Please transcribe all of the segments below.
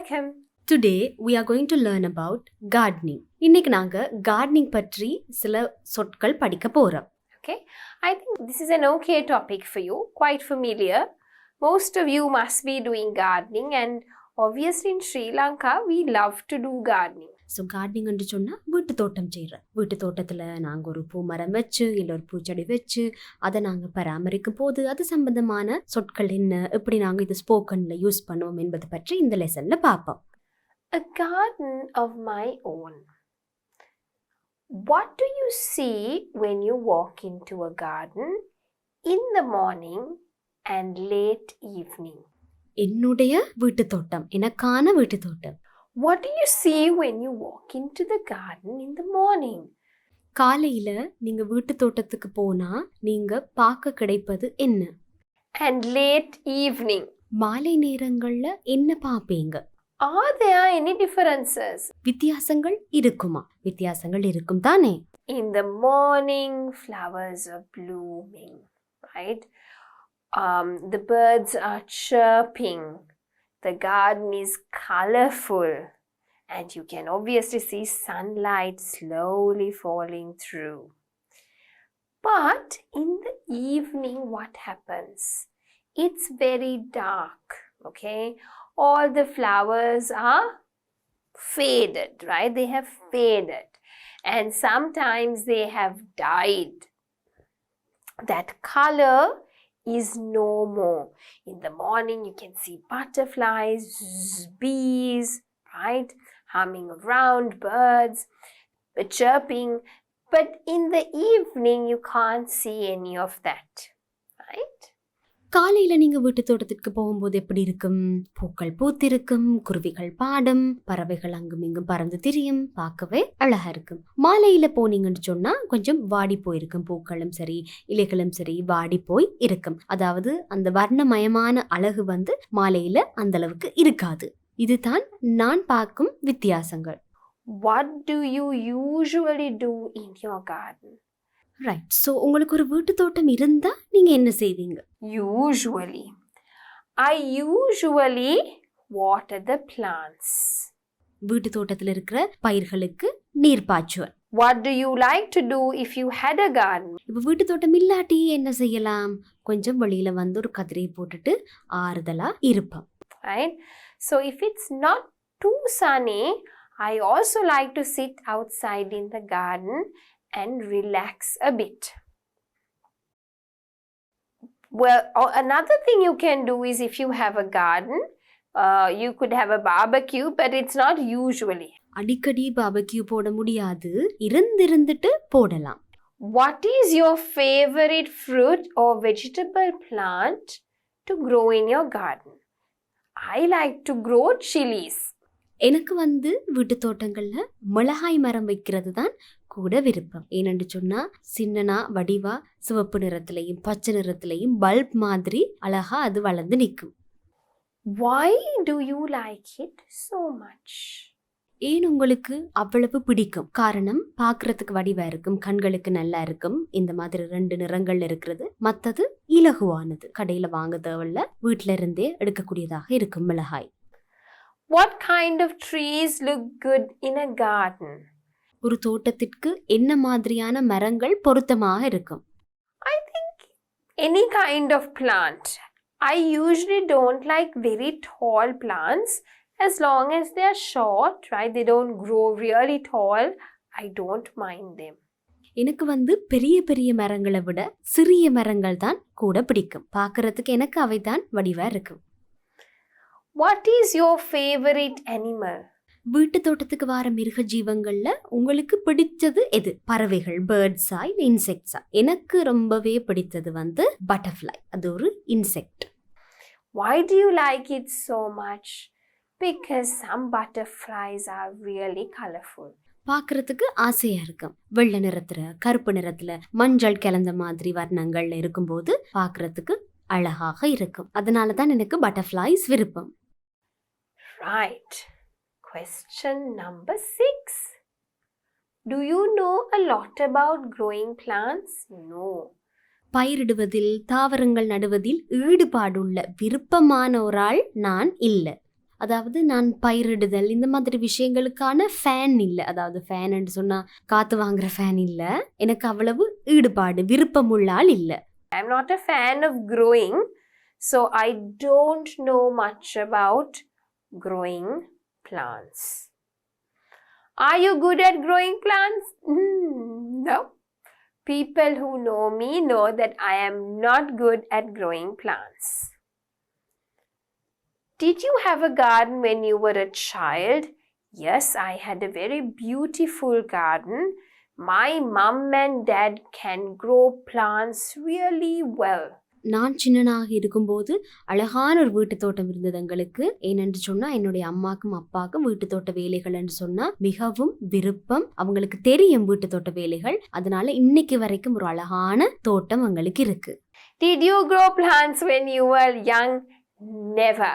welcome. Today we are going to learn about gardening. இன்னைக்கு நாங்க gardening பற்றி சில சொற்கள் படிக்க போறோம். Okay, I think this is an okay topic for you, quite familiar. Most of you must be doing gardening, and obviously in Sri Lanka we love to do gardening. So gardening என்று சொன்னால் வீட்டு தோட்டம் செய்கிறோம். வீட்டு தோட்டத்தில் நாங்கள் ஒரு பூ மரம் வச்சு இல்லை ஒரு பூச்செடி வச்சு அதை நாங்கள் பராமரிக்கும் போது அது சம்பந்தமான சொற்கள் என்ன, எப்படி நாங்கள் இது ஸ்போக்கனில் யூஸ் பண்ணுவோம் என்பது பற்றி இந்த லெசனில் பார்ப்போம். A garden of my own. What do you see when you walk into a garden in the morning and late evening? என்னுடைய வீட்டு தோட்டம், எனக்கான வீட்டு தோட்டம். What do you see when you walk into the garden in the morning? காலையில நீங்க வீட்டு தோட்டத்துக்கு போனா நீங்க பார்க்க கிடைப்பது என்ன? And late evening. மாலை நேரங்கள்ல என்ன பார்ப்பீங்க? Are there any differences? வித்தியாசங்கள் இருக்குமா? வித்தியாசங்கள் இருக்கும் தானே? In the morning, flowers are blooming, right? The birds are chirping. The garden is colorful, and you can obviously see sunlight slowly falling through. But in the evening, what happens? It's very dark, okay? All the flowers are faded, right? They have faded, and sometimes they have died. That color is no more. In the morning you can see butterflies, bees, right, humming around, birds chirping, but in the evening you can't see any of that, right? காலையில நீங்க வீட்டு தோட்டத்திற்கு போகும்போது எப்படி இருக்கும்? பூக்கள் பூத்திருக்கும், குருவிகள் பாடும், பறவைகள் அங்கும் இங்கும் பறந்து திரியும், பார்க்கவே அழகா இருக்கும். மாலையில போனீங்கன்னு சொன்னா கொஞ்சம் வாடி போயிருக்கும், பூக்களும் சரி இலைகளும் சரி வாடி போய் இருக்கும். அதாவது அந்த வர்ணமயமான அழகு மாலையில அந்த அளவுக்கு இருக்காது. இதுதான் நான் பார்க்கும் வித்தியாசங்கள். What do you usually do in your garden? Right. So உங்களுக்கு ஒரு வீட்டு தோட்டம் இருந்தா நீங்க என்ன செய்வீங்க? I usually water the plants. வீட்டு தோட்டத்தில் இருக்கிற பயிர்களுக்கு நீர் பாய்ச்சுவேன். What do you like to do if you had a garden? இப்போ வீட்டு தோட்டம் இல்லாட்டி என்ன செய்யலாம்? கொஞ்சம் வெளியில ஒரு கதிரையை போட்டுட்டு ஆறுதலா இருப்போம். Right? So if it's not too sunny, I also like to sit outside in the garden and relax a bit. Well, another thing you can do is if you have a garden, you could have a barbecue, but it's not usually. அடிக்கடி barbecue போட முடியாது, இருந்துட்டு போடலாம். What is your favorite fruit or vegetable plant to grow in your garden? I like to grow chilies. எனக்கு வீட்டு தோட்டங்கள்ல மிளகாய் மரம் வைக்கிறது தான் கூட விருப்பம். ஏனென்று சொன்னா சின்னனா வடிவா சிவப்பு நிறத்திலையும் பச்சை நிறத்திலையும் பல்ப் மாதிரி அழகா அது வளர்ந்து நிற்கும். Why do you like it so much? ஏன் உங்களுக்கு அவ்வளவு பிடிக்கும்? காரணம் பார்க்கறதுக்கு வடிவா இருக்கும், கண்களுக்கு நல்லா இருக்கும். இந்த மாதிரி 2 நிறங்கள் இருக்கிறது. மற்றது இலகுவானது, கடையில வாங்க தேவையில்ல, வீட்டுல இருந்தே எடுக்கக்கூடியதாக இருக்கும் மிளகாய். What kind of trees look good in a garden? ஒரு தோட்டத்திற்கு என்ன மாதிரியான மரங்கள் பொருத்தமாக இருக்கும்? I think any kind of plant. I usually don't like very tall plants. As long as they are short, right? They don't grow really tall. I don't mind them. எனக்கு பெரிய பெரிய மரங்களை விட சிறிய மரங்கள் தான் கூட பிடிக்கும். பார்க்கறதுக்கு எனக்கு அவை தான் வடிவா இருக்கும். What is your favorite animal? வீட்டு தோட்டத்துக்கு வர மிருக ஜீவங்கள்ல உங்களுக்கு பிடிச்சது எது? பறவைகள், பேர்ட்ஸா இல்ல இன்செக்ட்ஸா? எனக்கு ரொம்பவே பிடித்தது பட்டர்ஃப்ளை. அது ஒரு insect. Why do you like it so much? Because some butterflies are really colorful. பார்க்கறதுக்கு ஆசையா இருக்கும். வெள்ளை நிறத்துல, கருப்பு நிறத்துல, மஞ்சள் கலந்த மாதிரி வர்ணங்கள்ல இருக்கும்போது பார்க்கறதுக்கு அழகாக இருக்கும். அதனால தான் எனக்கு பட்டர்ஃப்ளைஸ் விருப்பம். Right. Question number 6. Do you know a lot about growing plants? No. பயிரிடுவதில், தாவரங்கள் நடுவதில் ஈடுபாடுள்ள விருப்பமான ஒரு ஆள் நான் இல்லை. அதாவது நான் பயிரிடுதல் இந்த மாதிரி விஷயங்களுக்கான ஃபேன் இல்லை. அதாவது ஃபேன் என்று சொன்னா காத்து வாங்குற ஃபேன் இல்லை. எனக்கு அவ்வளவு ஈடுபாடு விருப்பமுள்ள ஆள் இல்லை. I'm not a fan of growing, so I don't know much about growing plants. Are you good at growing plants? No. People who know me know that I am not good at growing plants. Did you have a garden when you were a child? Yes, I had a very beautiful garden. My mom and dad can grow plants really well. நான் சின்னனாக இருக்கும்போது அழகான ஒரு வீட்டு தோட்டம் இருந்தது எங்களுக்கு. ஏனென்று சொன்னா என்னுடைய அம்மாக்கும் அப்பாவுக்கும் வீட்டு தோட்ட வேலைகள் என்று சொன்னா மிகவும் விருப்பம். அவங்களுக்கு தெரியும் வீட்டு தோட்ட வேலைகள். அதனால இன்னைக்கு வரைக்கும் ஒரு அழகான தோட்டம் எங்களுக்கு இருக்கு. Did you grow plants when you were young? Never.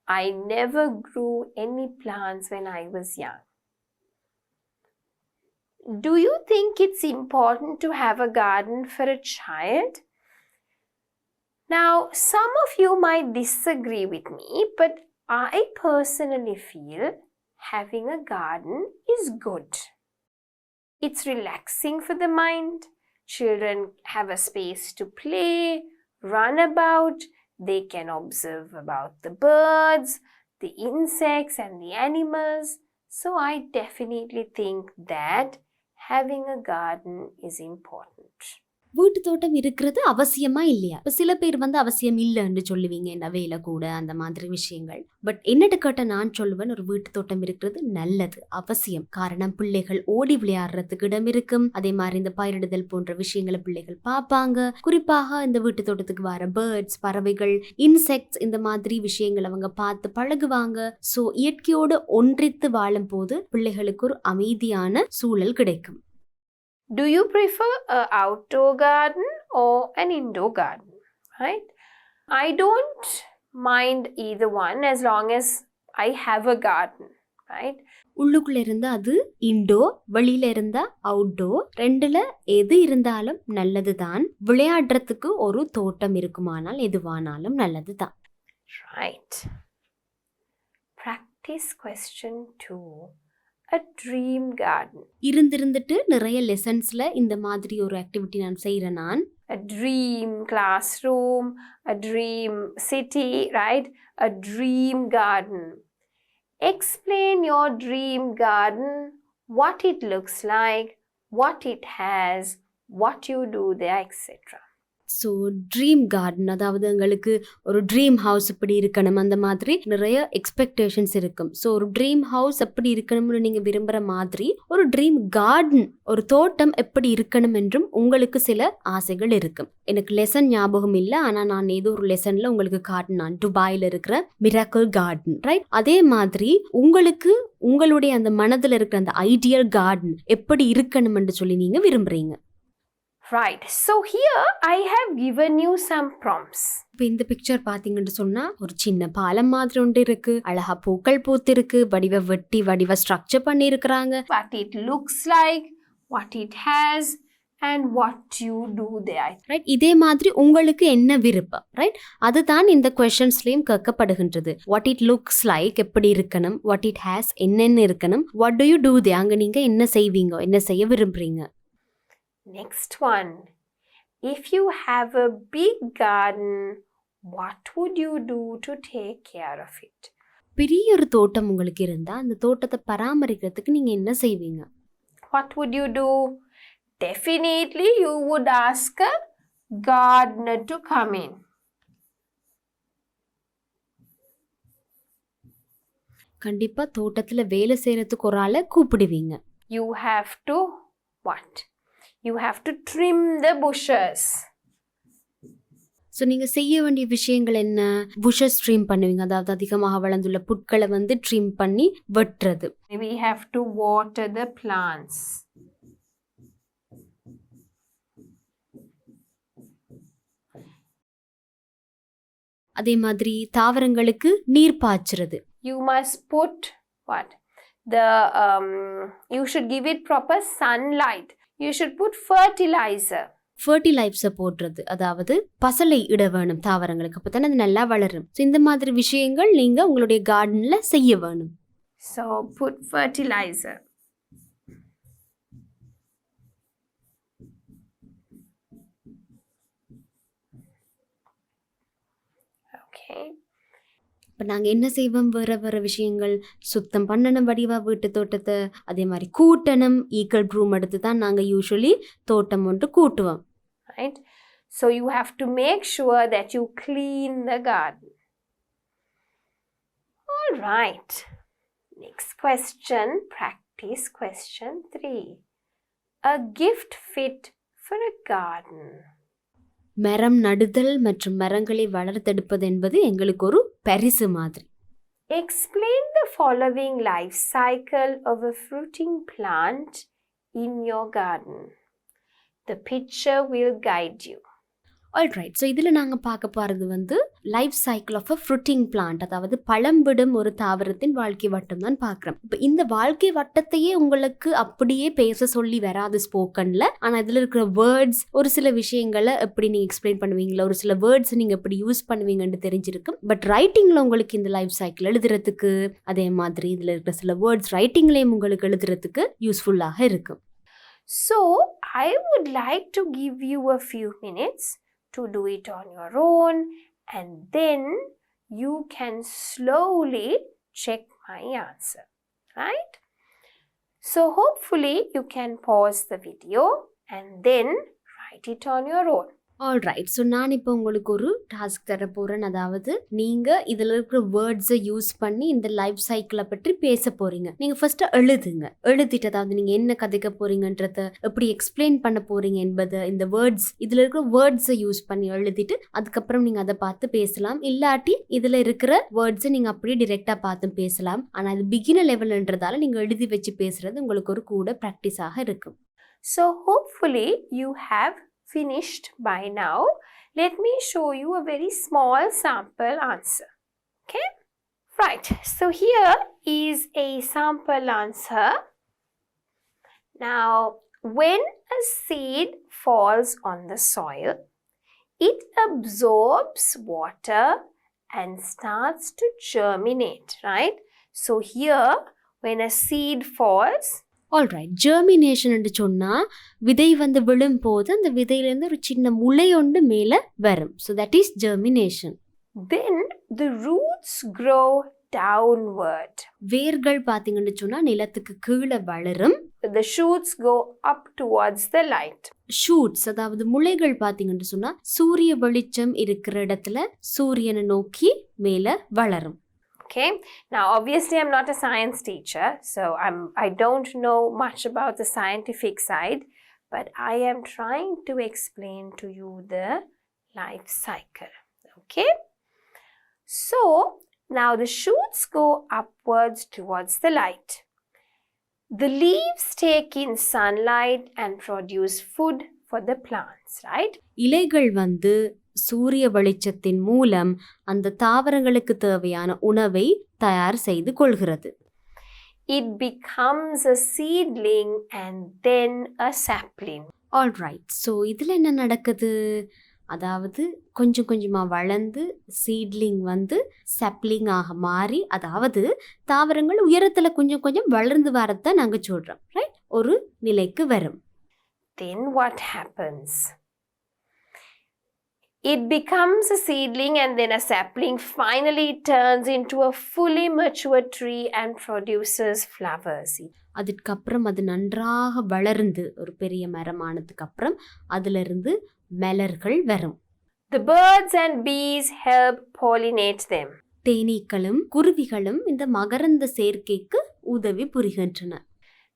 I never grew any plants when I was young. Do you think it's important to have a garden for a child? Now, some of you might disagree with me, but I personally feel having a garden is good. It's relaxing for the mind. Children have a space to play, run about. They can observe about the birds, the insects and the animals. So I definitely think that having a garden is important. வீட்டு தோட்டம் இருக்கிறது அவசியமா இல்லையா? இப்ப சில பேர் அவசியம் இல்லைன்னு சொல்லுவீங்க, என்ன வேலை கூட அந்த மாதிரி விஷயங்கள். பட் என்னட்டு கேட்ட நான் சொல்லுவேன், ஒரு வீட்டு தோட்டம் இருக்கிறது நல்லது, அவசியம். காரணம் பிள்ளைகள் ஓடி விளையாடுறதுக்கு இடம் இருக்கும். அதே மாதிரி இந்த பயிரிடுதல் போன்ற விஷயங்களை பிள்ளைகள் பார்ப்பாங்க. குறிப்பாக இந்த வீட்டு தோட்டத்துக்கு வர பேர்ட்ஸ், பறவைகள், இன்செக்ட்ஸ் இந்த மாதிரி விஷயங்கள் அவங்க பார்த்து பழகுவாங்க. சோ இயற்கையோடு ஒன்றித்து வாழும் போது பிள்ளைகளுக்கு ஒரு அமைதியான சூழல் கிடைக்கும். Do you prefer an outdoor garden or an indoor garden, right? I don't mind either one as long as I have a garden, right? உள்ளுக்குள்ள இருந்தா அது இன்டோர், வெளியில இருந்தா அவுட்டோர். ரெண்டுல எது இருந்தாலும் நல்லதுதான். விளையாடுறதுக்கு ஒரு தோட்டம் இருக்குமானால் எதுவானாலும் நல்லதுதான். Right. Practice question 2. A dream garden. இருந்துட்டு நிறைய லெசன்ஸ்ல இந்த மாதிரி ஒரு ஆக்டிவிட்டி நான் செய்யறேன். நான் a dream classroom, a dream city, right? A dream garden. Explain your dream garden, what it looks like, what it has, what you do there, etc. So dream garden, அதாவது எங்களுக்கு ஒரு ட்ரீம் ஹவுஸ் இப்படி இருக்கணும், அந்த மாதிரி நிறைய expectations இருக்கும். So ஒரு ட்ரீம் ஹவுஸ் எப்படி இருக்கணும்னு நீங்கள் விரும்புகிற மாதிரி ஒரு ட்ரீம் கார்டன், ஒரு தோட்டம் எப்படி இருக்கணும் என்றும் உங்களுக்கு சில ஆசைகள் இருக்கும். எனக்கு லெசன் ஞாபகம் இல்லை, ஆனால் நான் ஏதோ ஒரு லெசனில் உங்களுக்கு கார்டன், நான் துபாயில் இருக்கிற மிராக்கிள் கார்டன், ரைட்? அதே மாதிரி உங்களுக்கு உங்களுடைய அந்த மனதில் இருக்கிற அந்த ஐடியல் கார்டன் எப்படி இருக்கணும் என்று சொல்லி நீங்கள் விரும்புகிறீங்க. Right. So here I have given you some prompts. இப்போ இந்த பிக்சர் பார்த்தீங்கன்னு சொன்னா ஒரு சின்ன பாலம் மாதிரி ஒன்று இருக்கு, அழகா பூக்கள் பூத்திருக்கு, வடிவ வெட்டி வடிவ ஸ்ட்ரக்சர் பண்ணி இருக்கிறாங்க. What it looks like, what it has and what you do there. Right? இதே மாதிரி உங்களுக்கு என்ன விருப்பம், ரைட்? அதுதான் இந்த கொஸ்டின்ஸ்லயும் கேட்கப்படுகின்றது. வாட் இட் லுக்ஸ் லைக் எப்படி இருக்கணும், வாட் இட் ஹேஸ் என்னென்ன இருக்கணும், வாட் டு யூ டூ தே, அங்க நீங்க என்ன செய்வீங்க, என்ன செய்ய விரும்புறீங்க. Next one. If you have a big garden, what would you do to take care of it? பெரிய ஒரு தோட்டம் உங்களுக்கு இருந்தா அந்த தோட்டத்தை பராமரிக்கிறதுக்கு நீங்க என்ன செய்வீங்க? What would you do? Definitely you would ask a gardener to come in. கண்டிப்பா தோட்டத்துல வேலை செய்யறதுக்கு ஒரு ஆளை கூப்பிடுவீங்க. You have to what? You have to trim the bushes. So நீங்கள் செய்ய வேண்டிய விஷயங்கள் என்ன? புஷஸ் ட்ரிம் பண்ணுவீங்க, அதாவது அதிகமாக வளர்ந்துள்ள புட்களை ட்ரிம் பண்ணி வெட்டுறது. We have to water the plants. அதே மாதிரி தாவரங்களுக்கு நீர் பாய்ச்சுறது. You must put what? You should give it proper sunlight. You should put fertilizer. ஃபர்டிலைசரை போடுறது, அதாவது பசலை இட வேணும் தாவரங்களுக்கு, அப்பதானே அது நல்லா வளரும். ஸோ இந்த மாதிரி விஷயங்கள் நீங்க உங்களுடைய கார்டன்ல செய்ய வேணும். So put fertilizer. Okay. இப்போ நாங்கள் என்ன செய்வோம், வேறு விஷயங்கள் சுத்தம் பண்ணணும் வடிவா வீட்டு தோட்டத்தை, அதே மாதிரி கூட்டணும். ஈக்கள் ப்ரூம் எடுத்து தான் நாங்கள் யூஸ்வலி தோட்டம் ஒன்று கூட்டுவோம். Right? So you have to make sure that you clean the garden. All right. Next question, practice question 3. A gift fit for a garden. மரம் நடுதல் மற்றும் மரங்களை வளர்த்தெடுப்பது என்பது எங்களுக்கு ஒரு பரிசு மாதிரி. Explain the following life cycle of a fruiting plant in your garden. The picture will guide you. Alright. So இதில் நாங்கள் பார்க்க போகிறது வந்து life cycle of a fruiting plant, அதாவது பழம்பிடும் ஒரு தாவரத்தின் வாழ்க்கை வட்டம் தான் பார்க்குறோம். இப்போ இந்த வாழ்க்கை வட்டத்தையே உங்களுக்கு அப்படியே பேச சொல்லி வராது ஸ்போக்கனில். ஆனால் இதில் இருக்கிற வேர்ட்ஸ், ஒரு சில விஷயங்களை எப்படி நீங்கள் எக்ஸ்பிளைன் பண்ணுவீங்களா, ஒரு சில வேர்ட்ஸ் நீங்கள் எப்படி யூஸ் பண்ணுவீங்கன்னு தெரிஞ்சிருக்கும். பட் ரைட்டிங்கில் உங்களுக்கு இந்த லைஃப் சைக்கிள் எழுதுறதுக்கு, அதே மாதிரி இதில் இருக்கிற சில வேர்ட்ஸ் ரைட்டிங்லேயும் உங்களுக்கு எழுதுறதுக்கு யூஸ்ஃபுல்லாக இருக்கும். So I would like to give you a few minutes to do it on your own, and then you can slowly check my answer, right? So hopefully you can pause the video and then write it on your own. Alright. So நான் இப்போ உங்களுக்கு ஒரு task தர போகிறேன். அதாவது நீங்கள் இதில் இருக்கிற வேர்ட்ஸை யூஸ் பண்ணி இந்த லைஃப் சைக்கிளை பற்றி பேச போகிறீங்க. நீங்கள் ஃபஸ்ட்டு எழுதுங்க. எழுதிட்டு அதாவது நீங்கள் என்ன கதைக்க போகிறீங்கன்றத, எப்படி எக்ஸ்பிளைன் பண்ண போகிறீங்க என்பதை, இந்த வேர்ட்ஸ், இதில் இருக்கிற வேர்ட்ஸை யூஸ் பண்ணி எழுதிட்டு அதுக்கப்புறம் நீங்கள் அதை பார்த்து பேசலாம். இல்லாட்டி இதில் இருக்கிற வேர்ட்ஸை நீங்கள் அப்படியே டிரெக்டாக பார்த்து பேசலாம். ஆனால் இது பிகினர் லெவல்ன்றதால நீங்கள் எழுதி வச்சு பேசுகிறது உங்களுக்கு ஒரு கூட ப்ராக்டிஸாக இருக்கும். So hopefully you have finished by now. Let me show you a very small sample answer. Okay? Right. So here is a sample answer. Now, when a seed falls on the soil, it absorbs water and starts to germinate, right? So here, when a seed falls, alright. Germination என்று சொன்னால் விதை வந்து விழும்போது அந்த விதையிலேருந்து ஒரு சின்ன முளை ஒன்று மேலே வரும். So that is germination. Then the roots grow downward. வேர்கள் பார்த்தீங்கன்னு சொன்னால் நிலத்துக்கு கீழே வளரும். The shoots go up towards the light. Shoots, அதாவது முளைகள் பார்த்தீங்கன்னு சொன்னால் சூரிய வெளிச்சம் இருக்கிற இடத்துல சூரியனை நோக்கி மேலே வளரும். Okay, now obviously I'm not a science teacher, so I don't know much about the scientific side, but I am trying to explain to you the life cycle. Okay, so now the shoots go upwards towards the light. The leaves take in sunlight and produce food for the plants, right? இலைகள் வந்து சூரிய வெளிச்சத்தின் மூலம் அந்த தாவரங்களுக்கு தேவையான உணவை தயார் செய்து கொள்கிறது. It becomes a seedling and then a sapling. Alright. So இதில் என்ன நடக்குது, அதாவது கொஞ்சம் கொஞ்சமாக வளர்ந்து சீட்லிங் வந்து சாப்ளிங் ஆக மாறி, அதாவது தாவரங்கள் உயரத்தில் கொஞ்சம் கொஞ்சம் வளர்ந்து வரத்தான் நாங்கள் சொல்கிறோம், ரைட்? ஒரு நிலைக்கு வரும். Then what happens? It becomes a seedling and then a sapling. Finally it turns into a fully mature tree and produces flowers. அதுக்கப்புறம் அது நன்றாக வளர்ந்து ஒரு பெரிய மரமானதுக்கு அப்புறம் அதிலிருந்து மலர்கள் வரும். The birds and bees help pollinate them. தேனீக்களும் குருவிகளும் இந்த மகரந்த சேர்க்கைக்கு உதவி புரிகின்றன.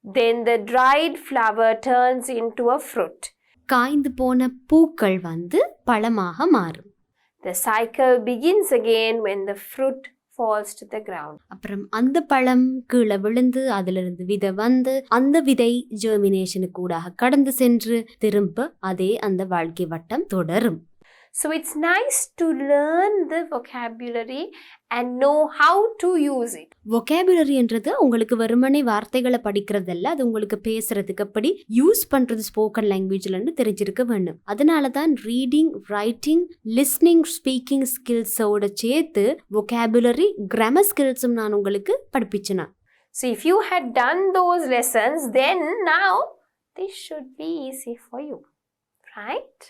Then the dried flower turns into a fruit. காய்ந்து போன பூக்கள் வந்து பழமாக மாறும். The cycle begins again when the fruit falls to the ground. அப்புறம் அந்த பழம் கீழே விழுந்து அதிலிருந்து விதை வந்து அந்த விதை ஜெர்மினேஷனுக்கு கூடாக கடந்து சென்று திரும்ப அதே அந்த வாழ்க்கை வட்டம் தொடரும். So it's nice to learn the vocabulary and know how to use it. vocabularyன்றது உங்களுக்கு வெறுமனே வார்த்தைகளை படிக்கிறதல்ல, அது உங்களுக்கு பேசுறதுக்கு எப்படி யூஸ் பண்றது ஸ்போக்கன் லாங்குவேஜ்லன்னு தெரிஞ்சிருக்க வேண்டும். அதனால தான் ரீடிங், ரைட்டிங், லிஸ்னிங், ஸ்பீக்கிங் ஸ்கில்ஸோட சேர்த்து vocabulary, கிராமர் ஸ்கில்ஸும் நான் உங்களுக்கு படிப்பிச்சேன். So if you had done those lessons, then now this should be easy for you, right?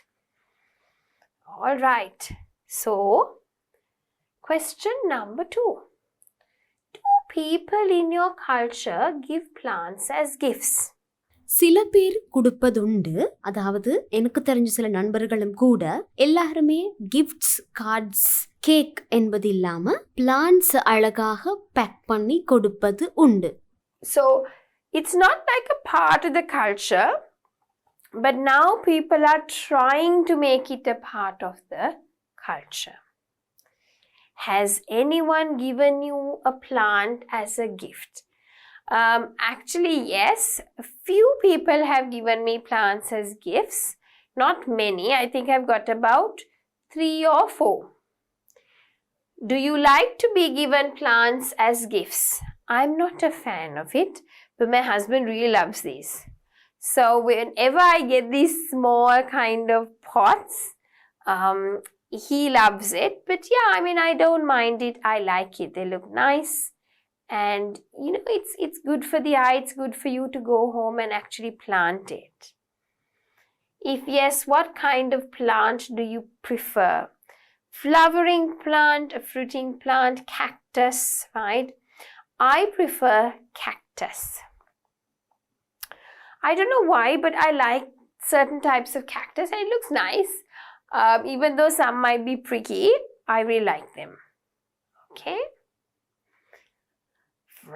All right. So, question number 2. Do people in your culture give plants as gifts? சில பேர் கொடுப்பதுண்டு. அதாவது எனக்கு தெரிஞ்ச சில நண்பர்களும் கூட எல்லாருமே கிஃப்ட்ஸ், கார்ட்ஸ், கேக் என்பது இல்லாம பிளான்ட்ஸ் அழகாக பேக் பண்ணி கொடுப்பது உண்டு. So it's not like a part of the culture, but now people are trying to make it a part of the culture. Has anyone given you a plant as a gift? Actually, yes. A few people have given me plants as gifts. Not many. I think I've got about 3 or 4. Do you like to be given plants as gifts? I'm not a fan of it, but my husband really loves these. So whenever I get these small kind of pots, he loves it. But yeah, I mean, I don't mind it. I like it. They look nice. And you know, it's good for the eye. It's good for you to go home and actually plant it. If yes, what kind of plant do you prefer? Flowering plant, a fruiting plant, cactus, right? I prefer cactus. I don't know why, but I like certain types of cactus and it looks nice. Even though some might be pricky, I really like them. Okay?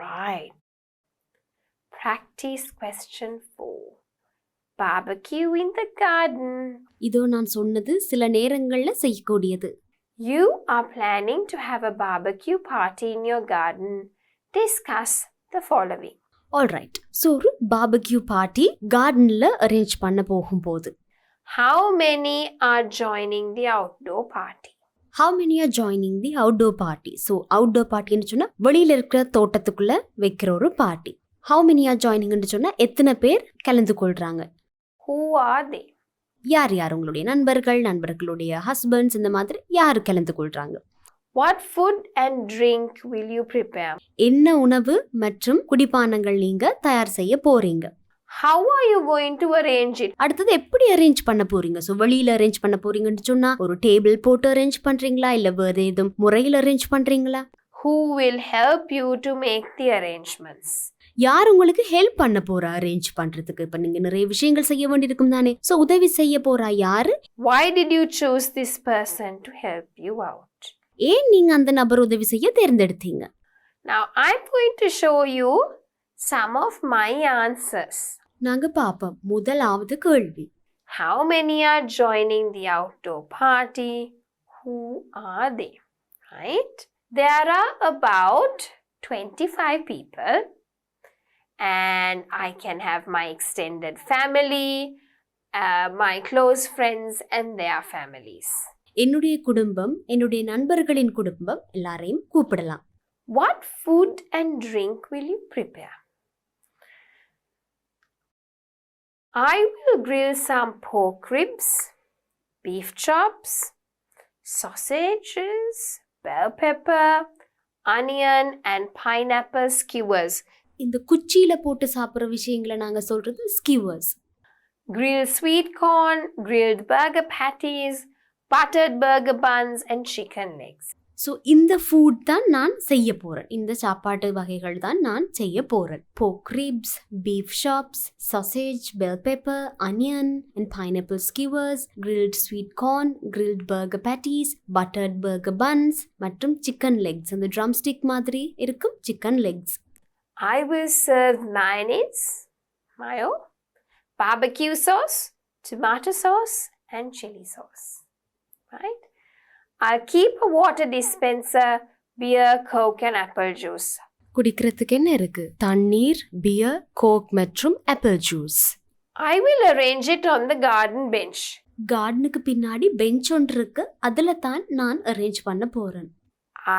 Right. Practice question 4. Barbecue in the garden. இதோ நான் சொன்னது சில நேரங்கள்ல செய்யக்கூடியது. You are planning to have a barbecue party in your garden. Discuss the following. Alright. So ஒரு barbecue party கார்டனில் arrange பண்ண போகும்போது How many are joining the outdoor party? How many are joining the outdoor party? So outdoor பார்ட்டின்னு சொன்னால் வெளியில் இருக்கிற தோட்டத்துக்குள்ளே வைக்கிற ஒரு பார்ட்டி. How many are joiningன்னு சொன்னால் எத்தனை பேர் கலந்து கொள்கிறாங்க. Who are they? யார் யார் உங்களுடைய நண்பர்கள், நண்பர்களுடைய ஹஸ்பண்ட்ஸ், இந்த மாதிரி யார் கலந்து கொள்கிறாங்க. What food and drink will you prepare? என்ன உணவு மற்றும் குடிபானங்கள் நீங்க தயார் செய்ய போறீங்க. How are you going to arrange it? அடுத்தது எப்படி அரேஞ்ச் பண்ண போறீங்க. ஸோ வெளியில அரேஞ்ச் பண்ண போறீங்கன்னு சொன்னா ஒரு டேபிள் போட்டு அரேஞ்ச் பண்றீங்களா, இல்ல வேற ஏதும் முறையில் அரேஞ்ச் பண்றீங்களா. Who will help you to make the arrangements? யார் உங்களுக்கு ஹெல்ப் பண்ண போறா அரேஞ்ச் பண்றதுக்கு. இப்ப நீங்க நிறைய விஷயங்கள் செய்ய வேண்டியிருக்கும் தானே. ஸோ உதவி செய்ய போறா யாரு. Why did you choose this person to help you out? ஏன் நீங்க அந்த நபர் உதவி செய்ய தேர்ந்தெடுத்தீங்க. Now I'm going to show you some of my answers. நாங்க பாப்போம். முதலாவது கேள்வி. How many are joining the outdoor party? Who are they? Right? There are about 25 people and I can have my extended family, my close friends and their families. என்னுடைய குடும்பம், என்னுடைய நண்பர்களின் குடும்பம் எல்லாரையும் கூப்பிடலாம். What food and drink will you prepare? I will grill some pork ribs, beef chops, sausages, bell pepper, onion and pineapple skewers. இந்த குச்சியில போட்டு சாப்பிடுற விஷயங்களை நாங்க சொல்றது skewers. Grilled sweet corn, grilled burger patties, buttered burger buns and chicken legs. So இந்த food தான் நான் செய்ய போறேன். இந்த சாப்பாட்டு வகைகள் தான் நான் செய்ய போறேன். pork ribs, beef chops, sausage, bell pepper, onion and pineapple skewers, grilled sweet corn, grilled burger patties, buttered burger buns மற்றும் chicken legs. அந்த drumstick மாதிரி இருக்கும் chicken legs. I will serve mayonnaise, mayo, barbecue sauce, tomato sauce and chili sauce. Right? I'll keep a water dispenser, beer, coke and apple juice. குடிக்கிறதுக்கு என்ன இருக்கு? தண்ணீர், pier, Coke மற்றும் apple juice. I will arrange it on the garden bench. கார்டனுக்கு பின்னாடி bench ஒன்று இருக்கு, அதுல தான் நான் அரேஞ்ச் பண்ண போறேன்.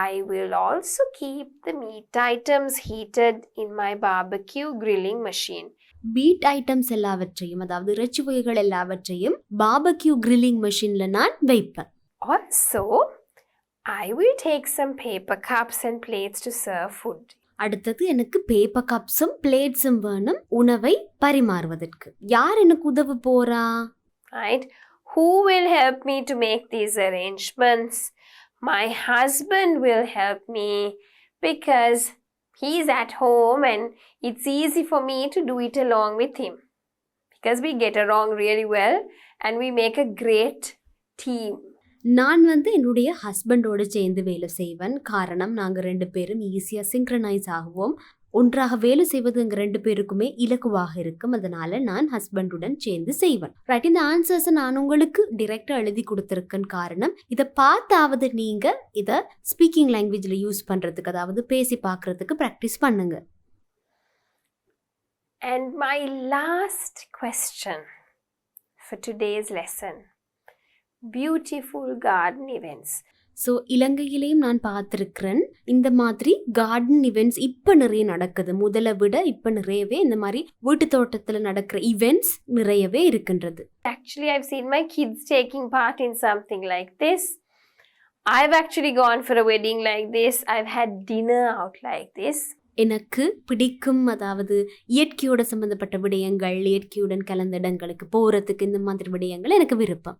I will also keep the meat items heated in my barbecue grilling machine. பீட் ஐட்டம்ஸ் எல்லாவற்றையும், அதாவது இறைச்சி வகைகள் எல்லாவற்றையும் பார்பக்யூ கிரில்லிங் மெஷின்ல நான் வைப்பேன். Also, I will take some paper cups and plates to serve food. அடுத்தது எனக்கு பேப்பர் கப்ஸும் பிளேட்ஸும் வேணும் உணவை பரிமாறுவதற்கு. யார் எனக்கு உதவ போறா? Right? Who will help me to make these arrangements? My husband will help me because he's at home and it's easy for me to do it along with him. Because we get along really well and we make a great team. நான் என்னுடைய ஹஸ்பண்டோடு சேர்ந்து வேலை செய்வேன். காரணம், நாங்கள் 2 பேரும் ஈஸியாக synchronise ஆகுவோம். ஒன்றாக வேலை செய்வது எங்கள் 2 பேருக்குமே இலகுவாக இருக்கும். அதனால நான் ஹஸ்பண்டுடன் சேர்ந்து செய்வேன். ரைட், இந்த ஆன்சர்ஸை நான் உங்களுக்கு டிரெக்டாக எழுதி கொடுத்துருக்கேன். காரணம், இதை பார்த்தாவது நீங்கள் இதை ஸ்பீக்கிங் லாங்குவேஜில் யூஸ் பண்ணுறதுக்கு, அதாவது பேசி பார்க்குறதுக்கு ப்ராக்டிஸ் பண்ணுங்க. And my last question for today's lesson. Beautiful garden events. So இலங்கையிலையும் நான் பார்த்துருக்கிறேன் இந்த மாதிரி கார்டன் இவெண்ட்ஸ் இப்போ நிறைய நடக்குது. முதல்ல விட இப்போ நிறையவே இந்த மாதிரி வீட்டு தோட்டத்தில் நடக்கிற இவெண்ட்ஸ் நிறையவே இருக்கின்றது. Actually, I've seen my kids taking part in something like this. I've actually gone for a wedding like this. I've had dinner out like this. எனக்கு பிடிக்கும், அதாவது இயற்கையோட சம்மந்தப்பட்ட விடயங்கள், இயற்கையுடன் கலந்த இடங்களுக்கு போகிறதுக்கு, இந்த மாதிரி விடயங்கள் எனக்கு விருப்பம்.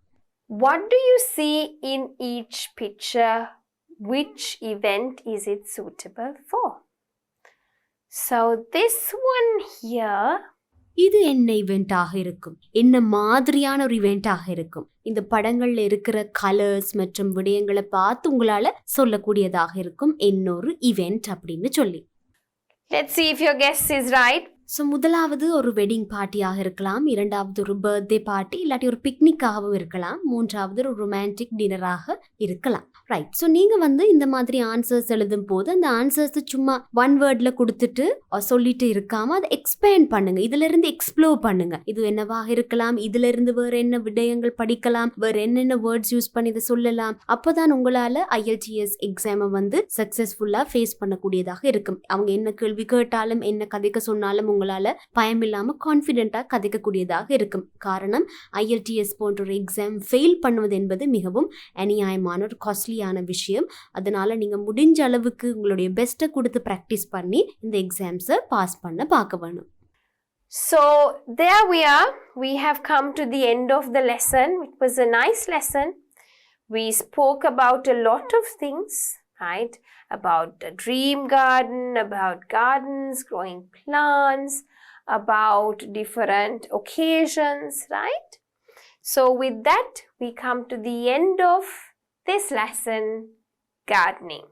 What do you see in each picture? Which event is it suitable for? So this one here. இது என்ன இவெண்ட்டாக இருக்கும்? என்ன மாதிரியான ஒரு இவெண்ட்டாக இருக்கும்? இந்த படங்கள்ல இருக்கிற கலர்ஸ் மற்றும் விடயங்களை பார்த்து உங்களால சொல்லக்கூடியதாக இருக்கும் என்னொரு இவெண்ட் அப்படின்னு சொல்லி. Let's see if your guess is right. So முதலாவது ஒரு வெட்டிங் பார்ட்டியாக இருக்கலாம், இரண்டாவது ஒரு பர்த்டே பார்ட்டி, இல்லாட்டி ஒரு பிக்னிக்காகவும் இருக்கலாம், மூன்றாவது ஒரு ரொமான்டிக் டின்னராக இருக்கலாம். ரைட், ஸோ நீங்கள் இந்த மாதிரி ஆன்சர்ஸ் எழுதும் போது அந்த ஆன்சர்ஸ் சும்மா 1 வேர்டில் கொடுத்துட்டு சொல்லிட்டு இருக்காமல் அதை எக்ஸ்பேண்ட் பண்ணுங்க, இதிலிருந்து எக்ஸ்ப்ளோர் பண்ணுங்க. இது என்னவாக இருக்கலாம், இதிலிருந்து வேறு என்ன விடயங்கள் படிக்கலாம், வேறு என்னென்ன வேர்ட்ஸ் யூஸ் பண்ணி இதை சொல்லலாம். அப்போதான் உங்களால் IELTS எக்ஸாமை சக்ஸஸ்ஃபுல்லாக ஃபேஸ் பண்ணக்கூடியதாக இருக்கும். அவங்க என்ன கேள்வி கேட்டாலும், என்ன கதைக்க சொன்னாலும் உங்களால பயம் இல்லாம கான்ஃபிடென்ட்டா கதைக்கக்கூடியதாக இருக்கும். காரணம், IELTS போன்ற ஒரு எக்ஸாம் ஃபெயில் பண்ணுவது என்பது மிகவும் அநியாயமான ஒரு காஸ்ட்லியான விஷயம். அதனால நீங்க முடிஞ்ச அளவுக்கு உங்களுடைய பெஸ்ட்டை கொடுத்து ப்ராக்டிஸ் பண்ணி இந்த எக்ஸாம்ஸை பாஸ் பண்ண பார்க்க வேணும். So there we are. We have come to the end of the lesson. It was a nice lesson. We spoke about a lot of things, right? About the dream garden, about gardens, growing plants, about different occasions, right? So with that, we come to the end of this lesson, gardening.